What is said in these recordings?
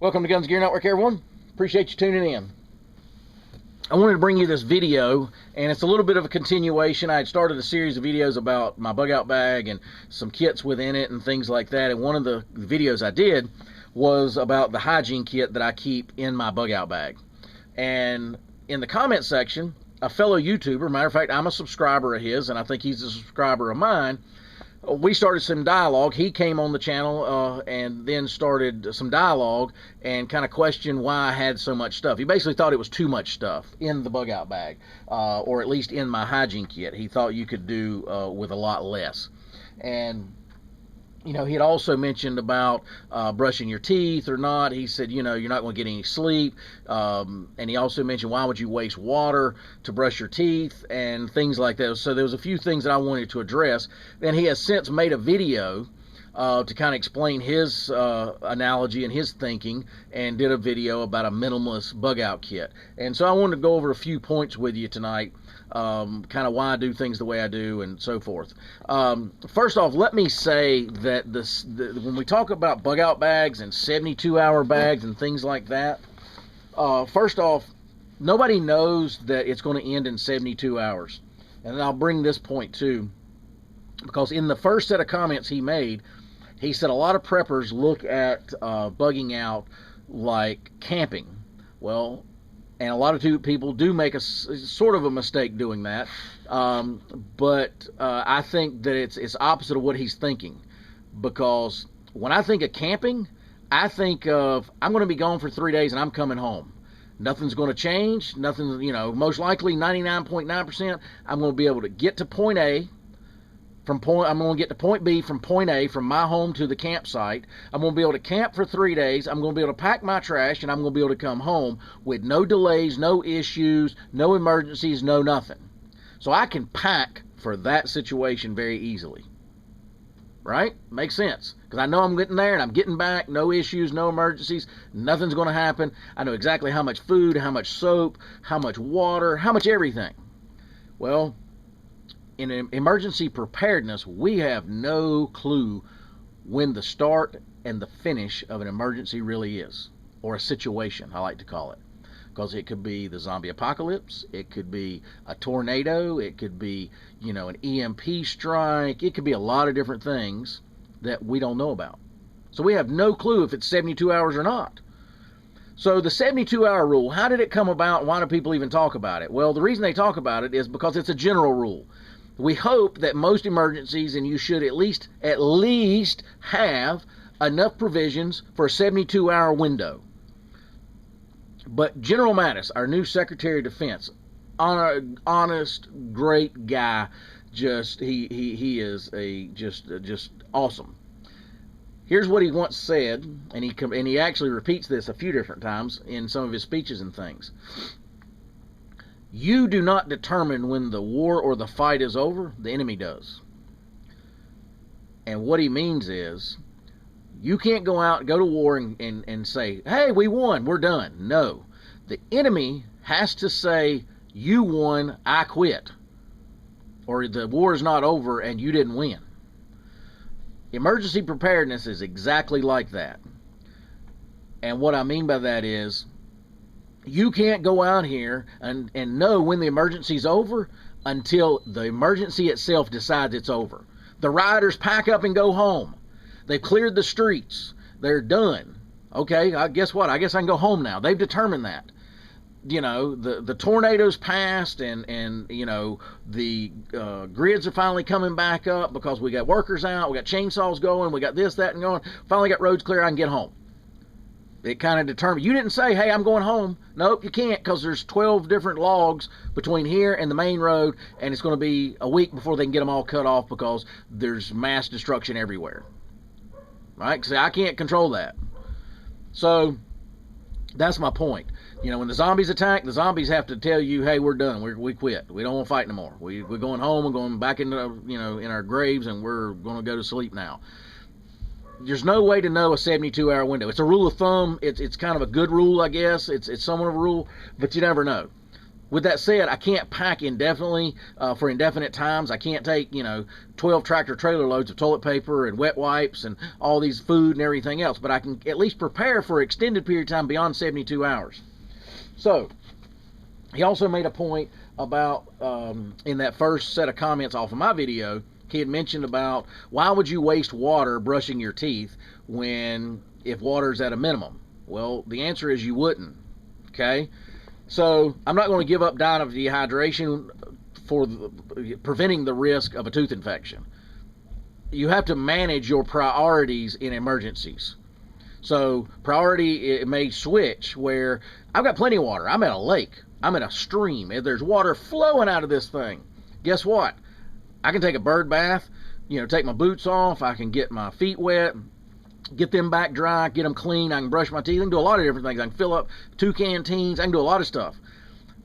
Welcome to Guns Gear Network, everyone. Appreciate you tuning in. I wanted to bring you this video, and it's a little bit of a continuation. I had started a series of videos about my bug out bag and some kits within it and things like that, and one of the videos I did was about the hygiene kit that I keep in my bug out bag. And in the comment section, a fellow YouTuber, matter of fact, I'm a subscriber of his, and I think he's a subscriber of mine, we started some dialogue. He came on the channel and then started some dialogue and kind of questioned why I had so much stuff. He basically thought it was too much stuff in the bug out bag, or at least in my hygiene kit. He thought you could do with a lot less. And you know, he had also mentioned about brushing your teeth or not. He said, you know, you're not going to get any sleep. And he also mentioned, why would you waste water to brush your teeth and things like that. So there was a few things that I wanted to address. And he has since made a video to kind of explain his analogy and his thinking, and did a video about a minimalist bug out kit. And so I wanted to go over a few points with you tonight, kind of why I do things the way I do and so forth. First off, let me say that when we talk about bug out bags and 72-hour bags and things like that, first off, nobody knows that it's going to end in 72 hours. And I'll bring this point too, because in the first set of comments he made, he said a lot of preppers look at bugging out like camping. Well, and a lot of people do make a sort of a mistake doing that, but I think that it's opposite of what he's thinking, because when I think of camping, I think of, I'm going to be gone for 3 days and I'm coming home. Nothing's going to change. Nothing, you know, most likely 99.9%, I'm going to be able to get to point A. I'm going to get to point B from point A, from my home to the campsite. I'm going to be able to camp for 3 days. I'm going to be able to pack my trash, and I'm going to be able to come home with no delays, no issues, no emergencies, no nothing. So I can pack for that situation very easily. Right? Makes sense. Because I know I'm getting there and I'm getting back, no issues, no emergencies, nothing's going to happen. I know exactly how much food, how much soap, how much water, how much everything. Well, in emergency preparedness, we have no clue when the start and the finish of an emergency really is, or a situation, I like to call it, because it could be the zombie apocalypse, it could be a tornado, it could be, you know, an EMP strike, it could be a lot of different things that we don't know about. So we have no clue if it's 72 hours or not. So the 72-hour rule, how did it come about? Why do people even talk about it? Well, the reason they talk about it is because it's a general rule. We hope that most emergencies, and you should at least have enough provisions for a 72-hour window. But General Mattis, our new Secretary of Defense, honest, great guy, he is just awesome. Here's what he once said, and he actually repeats this a few different times in some of his speeches and things. You do not determine when the war or the fight is over, the enemy does. And what he means is, you can't go to war and say, hey, we won, we're done. No. The enemy has to say, you won, I quit. Or the war is not over and you didn't win. Emergency preparedness is exactly like that. And what I mean by that is, you can't go out here and know when the emergency's over until the emergency itself decides it's over. The riders pack up and go home. They've cleared the streets. They're done. Okay, guess what? I guess I can go home now. They've determined that. You know, the tornadoes passed, and you know, the grids are finally coming back up because we got workers out, we got chainsaws going, we got this, that, and going. Finally got roads clear, I can get home. It kind of determined. You didn't say, hey, I'm going home. Nope, you can't, because there's 12 different logs between here and the main road, and it's going to be a week before they can get them all cut off because there's mass destruction everywhere. Right? Because I can't control that. So that's my point. You know, when the zombies attack, the zombies have to tell you, hey, we're done. We quit. We don't want to fight anymore. We're going home. We're going back into, you know, in our graves, and we're going to go to sleep now. There's no way to know a 72-hour window. It's a rule of thumb. It's kind of a good rule, I guess. It's somewhat of a rule, but you never know. With that said, I can't pack indefinitely for indefinite times. I can't take, 12 tractor trailer loads of toilet paper and wet wipes and all these food and everything else, but I can at least prepare for an extended period of time beyond 72 hours. So he also made a point about, in that first set of comments off of my video, he had mentioned about why would you waste water brushing your teeth if water's at a minimum? Well, the answer is you wouldn't, okay? So I'm not going to give up dying of dehydration for preventing the risk of a tooth infection. You have to manage your priorities in emergencies. So priority, it may switch where I've got plenty of water. I'm at a lake. I'm at a stream. If there's water flowing out of this thing, guess what? I can take a bird bath, take my boots off. I can get my feet wet, get them back dry, get them clean. I can brush my teeth. I can do a lot of different things. I can fill up 2 canteens. I can do a lot of stuff.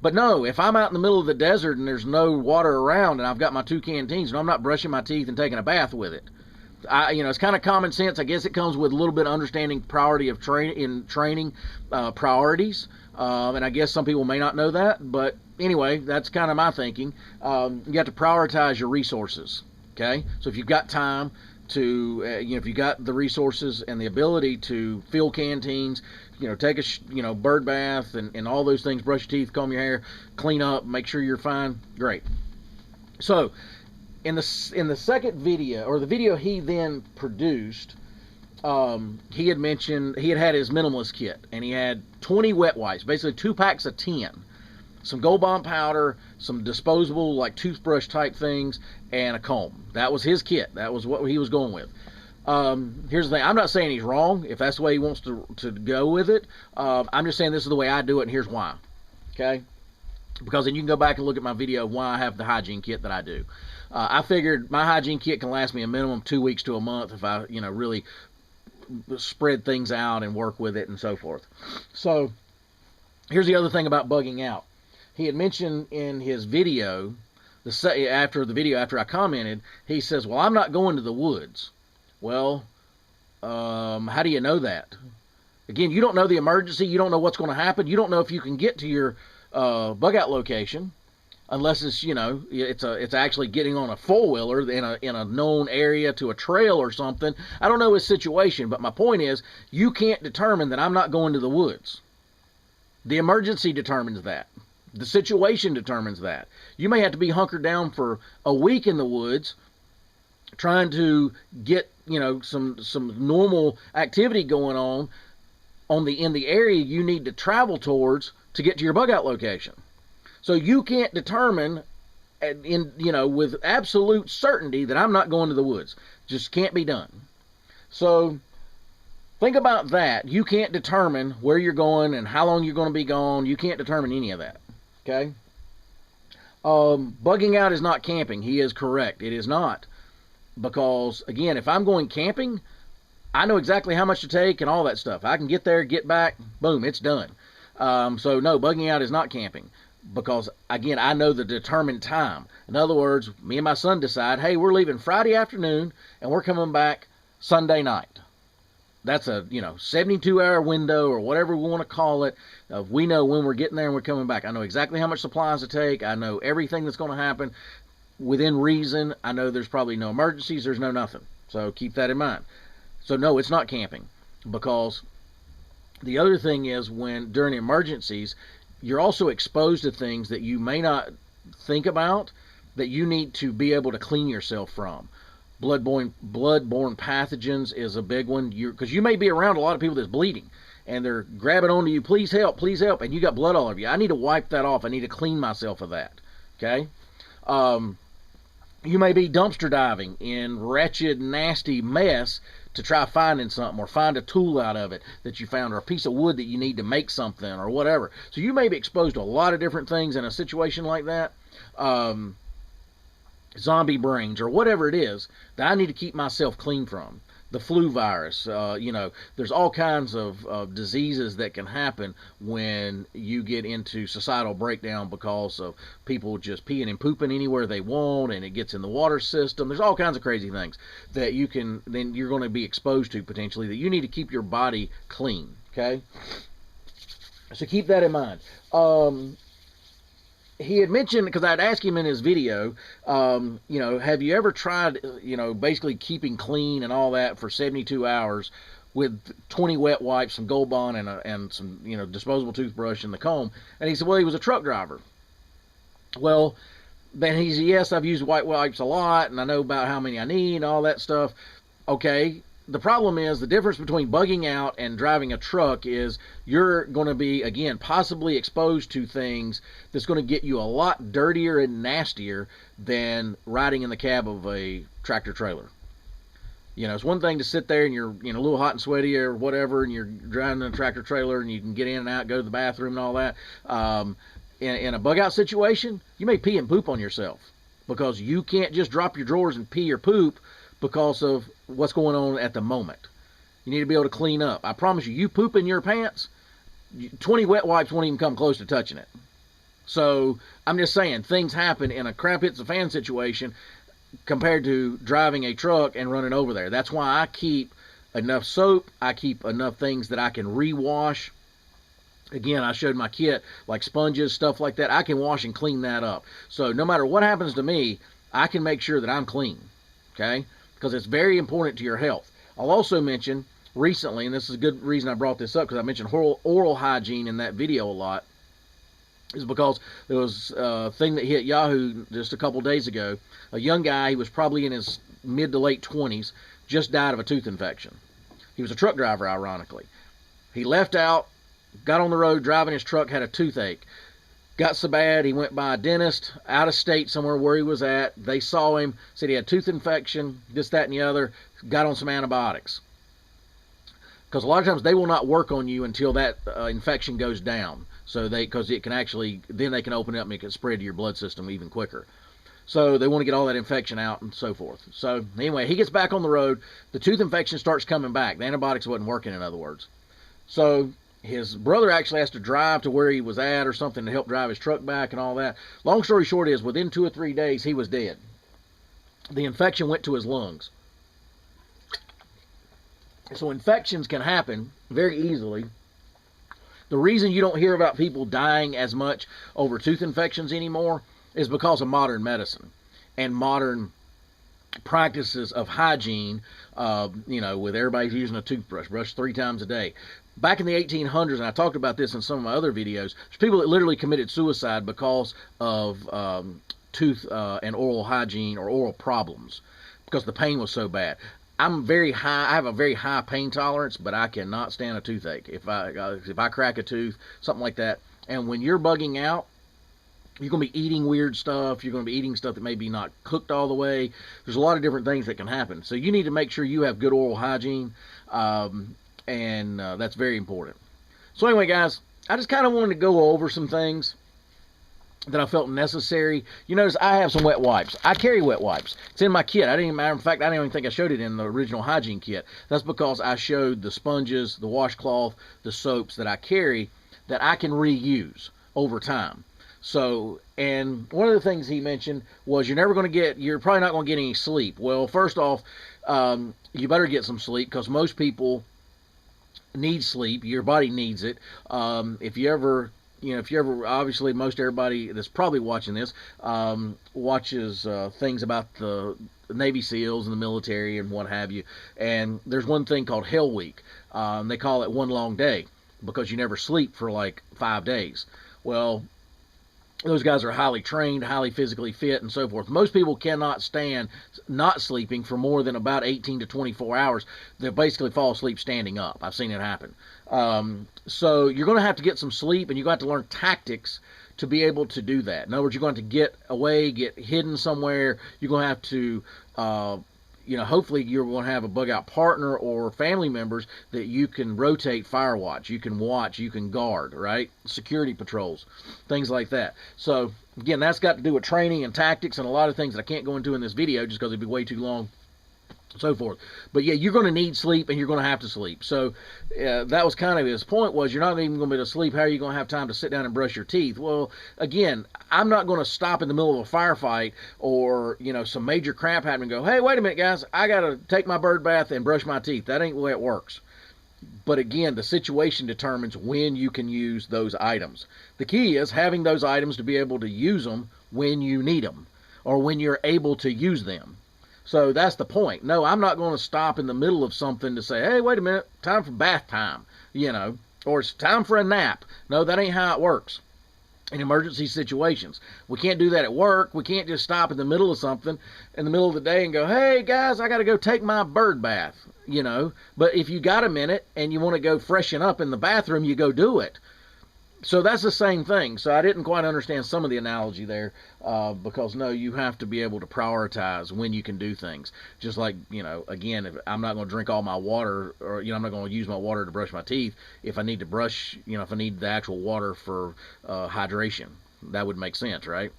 But no, if I'm out in the middle of the desert and there's no water around and I've got my 2 canteens and I'm not brushing my teeth and taking a bath with it, it's kind of common sense. I guess it comes with a little bit of understanding priority of training priorities. And I guess some people may not know that, but anyway, that's kind of my thinking. You have to prioritize your resources. Okay, so if you've got time to, if you got the resources and the ability to fill canteens, take a bird bath and all those things, brush your teeth, comb your hair, clean up, make sure you're fine. Great. So in the second video, or the video he then produced, he had mentioned he had his minimalist kit, and he had 20 wet wipes, basically 2 packs of 10, some Gold Bond powder, some disposable like toothbrush type things, and a comb. That was his kit. That was what he was going with. Here's the thing. I'm not saying he's wrong if that's the way he wants to go with it. I'm just saying this is the way I do it, and here's why. Okay? Because then you can go back and look at my video of why I have the hygiene kit that I do. I figured my hygiene kit can last me a minimum 2 weeks to a month if I, really spread things out and work with it and so forth. So here's the other thing about bugging out. He had mentioned in his video, after I commented, he says, well, I'm not going to the woods. Well, how do you know that? Again, you don't know the emergency. You don't know what's going to happen. You don't know if you can get to your bug out location unless it's, it's actually getting on a four-wheeler in a known area to a trail or something. I don't know his situation, but my point is you can't determine that I'm not going to the woods. The emergency determines that. The situation determines that. You may have to be hunkered down for a week in the woods trying to get, some normal activity going on in the area you need to travel towards to get to your bug out location. So you can't determine with absolute certainty that I'm not going to the woods. Just can't be done. So think about that. You can't determine where you're going and how long you're going to be gone. You can't determine any of that. Okay? Bugging out is not camping. He is correct. It is not. Because, again, if I'm going camping, I know exactly how much to take and all that stuff. I can get there, get back, boom, it's done. So, no, bugging out is not camping. Because, again, I know the determined time. In other words, me and my son decide, hey, we're leaving Friday afternoon and we're coming back Sunday night. That's a, 72-hour window or whatever we want to call it. We know when we're getting there and we're coming back. I know exactly how much supplies to take. I know everything that's going to happen within reason. I know there's probably no emergencies. There's no nothing. So keep that in mind. So, no, it's not camping. Because the other thing is during emergencies, you're also exposed to things that you may not think about that you need to be able to clean yourself from. Bloodborne pathogens is a big one, because you may be around a lot of people that's bleeding and they're grabbing onto you, please help, and you got blood all over you. I need to wipe that off. I need to clean myself of that. Okay? You may be dumpster diving in wretched, nasty mess to try finding something, or find a tool out of it that you found, or a piece of wood that you need to make something, or whatever. So you may be exposed to a lot of different things in a situation like that. Zombie brains, or whatever it is that I need to keep myself clean from. The flu virus, there's all kinds of diseases that can happen when you get into societal breakdown because of people just peeing and pooping anywhere they want, and it gets in the water system. There's all kinds of crazy things that you're going to be exposed to potentially, that you need to keep your body clean. Okay, so keep that in mind. he had mentioned, because I'd asked him in his video, you know, have you ever tried, you know, basically keeping clean and all that for 72 hours with 20 wet wipes, some Gold Bond, and some, you know, disposable toothbrush and the comb? And he said, well, he was a truck driver. Well, then he said, yes, I've used white wipes a lot, and I know about how many I need and all that stuff. Okay, the problem is the difference between bugging out and driving a truck is you're going to be, again, possibly exposed to things that's going to get you a lot dirtier and nastier than riding in the cab of a tractor trailer. You know, it's one thing to sit there and you're, you know, a little hot and sweaty or whatever, and you're driving a tractor trailer and you can get in and out, go to the bathroom and all that. In a bug out situation, you may pee and poop on yourself because you can't just drop your drawers and pee or poop because of what's going on at the moment. You need to be able to clean up. I promise you, you poop in your pants, 20 wet wipes won't even come close to touching it. So I'm just saying, things happen in a crap hits the fan situation compared to driving a truck and running over there. That's why I keep enough soap. I keep enough things that I can rewash. Again, I showed my kit, like sponges, stuff like that. I can wash and clean that up. So no matter what happens to me, I can make sure that I'm clean. Okay? Because it's very important to your health. I'll also mention recently, and this is a good reason I brought this up, because I mentioned oral hygiene in that video a lot, is because there was a thing that hit Yahoo just a couple days ago. A young guy, he was probably in his mid to late 20s, just died of a tooth infection. He was a truck driver, ironically. He left out, got on the road driving his truck, had a toothache. Got so bad, he went by a dentist out of state somewhere where he was at. They saw him, said he had tooth infection, this, that, and the other, got on some antibiotics. Because a lot of times they will not work on you until that infection goes down. So because it can actually, then they can open it up and it can spread to your blood system even quicker. So they want to get all that infection out and so forth. So anyway, he gets back on the road. The tooth infection starts coming back. The antibiotics wasn't working, in other words. So his brother actually has to drive to where he was at or something to help drive his truck back and all that. Long story short is, within 2 or 3 days, he was dead. The infection went to his lungs. So infections can happen very easily. The reason you don't hear about people dying as much over tooth infections anymore is because of modern medicine and modern practices of hygiene. You know, with everybody using a toothbrush, brush 3 times a day. Back in the 1800s, and I talked about this in some of my other videos, there's people that literally committed suicide because of tooth and oral hygiene or oral problems, because the pain was so bad. I'm very high. I have a very high pain tolerance, but I cannot stand a toothache. If I crack a tooth, something like that. And when you're bugging out, you're going to be eating weird stuff. You're going to be eating stuff that may be not cooked all the way. There's a lot of different things that can happen. So you need to make sure you have good oral hygiene, and that's very important. So anyway, guys, I just kind of wanted to go over some things that I felt necessary. You notice I have some wet wipes. I carry wet wipes. It's in my kit. Matter of fact, I didn't even think I showed it in the original hygiene kit. That's because I showed the sponges, the washcloth, the soaps that I carry that I can reuse over time. So, and one of the things he mentioned was you're probably not going to get any sleep. Well, first off, you better get some sleep, because most people need sleep. Your body needs it. If you ever, obviously most everybody that's probably watching this watches things about the Navy SEALs and the military and what have you. And there's one thing called Hell Week. They call it one long day because you never sleep for like 5 days. Well, those guys are highly trained, highly physically fit, and so forth. Most people cannot stand not sleeping for more than about 18 to 24 hours. They basically fall asleep standing up. I've seen it happen. So you're going to have to get some sleep, and you're going to have to learn tactics to be able to do that. In other words, you're going to get away, get hidden somewhere. You're going to have to, hopefully you're going to have a bug out partner or family members that you can rotate fire watch, you can guard, right? Security patrols, things like that. So again, that's got to do with training and tactics and a lot of things that I can't go into in this video just because it'd be way too long, so forth. But yeah, you're going to need sleep, and you're going to have to sleep. So that was kind of his point, was you're not even going to be able to sleep. How are you going to have time to sit down and brush your teeth? Well, again, I'm not going to stop in the middle of a firefight or some major crap happening and go, hey, wait a minute, guys, I got to take my bird bath and brush my teeth. That ain't the way it works. But again, the situation determines when you can use those items. The key is having those items to be able to use them when you need them or when you're able to use them. So that's the point. No, I'm not going to stop in the middle of something to say, hey, wait a minute, time for bath time, or it's time for a nap. No, that ain't how it works in emergency situations. We can't do that at work. We can't just stop in the middle of something in the middle of the day and go, hey guys, I got to go take my bird bath, But if you got a minute and you want to go freshen up in the bathroom, you go do it. So that's the same thing. So I didn't quite understand some of the analogy there, because no, you have to be able to prioritize when you can do things. Just like, again, if I'm not going to drink all my water, or I'm not going to use my water to brush my teeth. If I need to brush, if I need the actual water for hydration, that would make sense, right?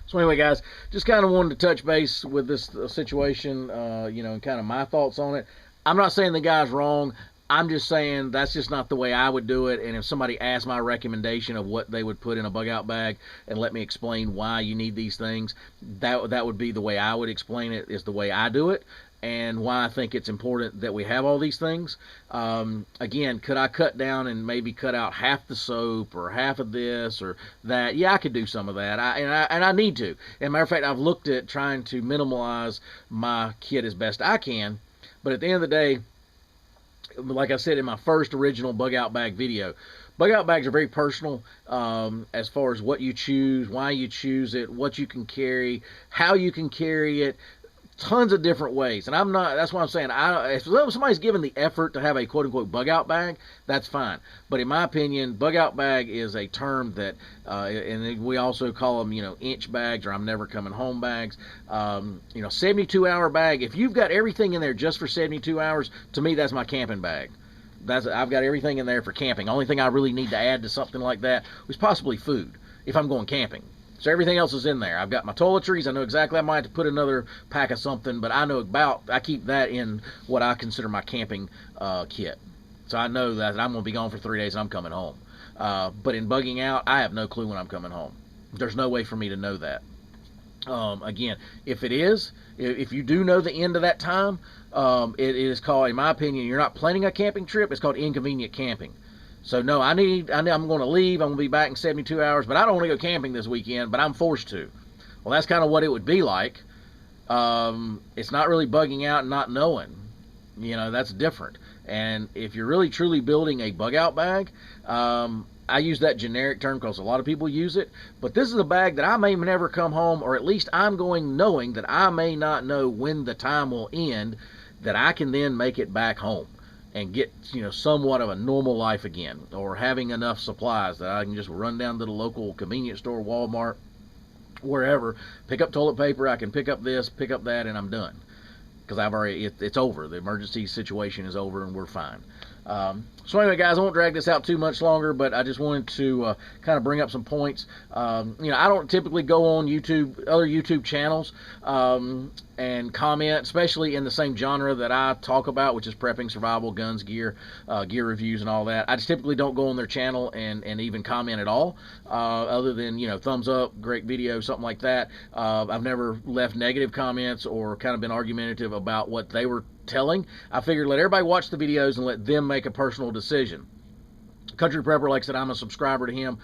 So anyway, guys, just kind of wanted to touch base with this situation, and kind of my thoughts on it. I'm not saying the guy's wrong. I'm just saying that's just not the way I would do it. And if somebody asked my recommendation of what they would put in a bug out bag and let me explain why you need these things, that would be the way I would explain it, is the way I do it, and why I think it's important that we have all these things. Again, could I cut down and maybe cut out half the soap or half of this or that? Yeah, I could do some of that. And I need to. As a matter of fact, I've looked at trying to minimalize my kit as best I can. But at the end of the day, like I said in my first original bug out bag video, bug out bags are very personal, as far as what you choose, why you choose it, what you can carry, how you can carry it, tons of different ways. And that's what I'm saying. If somebody's given the effort to have a quote unquote bug out bag, that's fine. But in my opinion, bug out bag is a term that, and we also call them, inch bags, or I'm never coming home bags. 72-hour bag. If you've got everything in there just for 72 hours, to me, that's my camping bag. I've got everything in there for camping. Only thing I really need to add to something like that was possibly food, if I'm going camping. So everything else is in there. I've got my toiletries. I know exactly I might have to put another pack of something, but I keep that in what I consider my camping kit. So I know that I'm going to be gone for 3 days and I'm coming home. But in bugging out, I have no clue when I'm coming home. There's no way for me to know that. Again, if you do know the end of that time, it is called, in my opinion, you're not planning a camping trip. It's called inconvenient camping. So no, I'm going to leave. I'm going to be back in 72 hours, but I don't want to go camping this weekend, but I'm forced to. Well, that's kind of what it would be like. It's not really bugging out and not knowing. That's different. And if you're really truly building a bug out bag, I use that generic term because a lot of people use it, but this is a bag that I may never come home, or at least I'm going knowing that I may not know when the time will end, that I can then make it back home and get, somewhat of a normal life again, or having enough supplies that I can just run down to the local convenience store, Walmart, wherever, pick up toilet paper, I can pick up this, pick up that, and I'm done. Because it's over. The emergency situation is over and we're fine. So anyway, guys, I won't drag this out too much longer, but I just wanted to kind of bring up some points. I don't typically go on other YouTube channels, and comment, especially in the same genre that I talk about, which is prepping, survival, guns, gear, gear reviews, and all that. I just typically don't go on their channel and even comment at all, other than, thumbs up, great video, something like that. I've never left negative comments or kind of been argumentative about what they were telling. I figured let everybody watch the videos and let them make a personal decision. Country Prepper, like I said, I'm a subscriber to him.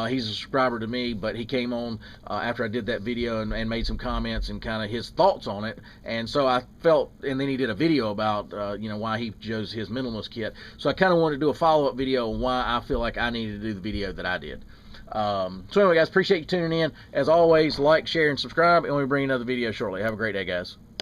He's a subscriber to me, but he came on after I did that video and made some comments and kind of his thoughts on it. And so I felt, and then he did a video about, why he chose his minimalist kit. So I kind of wanted to do a follow-up video on why I feel like I needed to do the video that I did. So anyway, guys, appreciate you tuning in. As always, like, share, and subscribe, and we'll bring another video shortly. Have a great day, guys.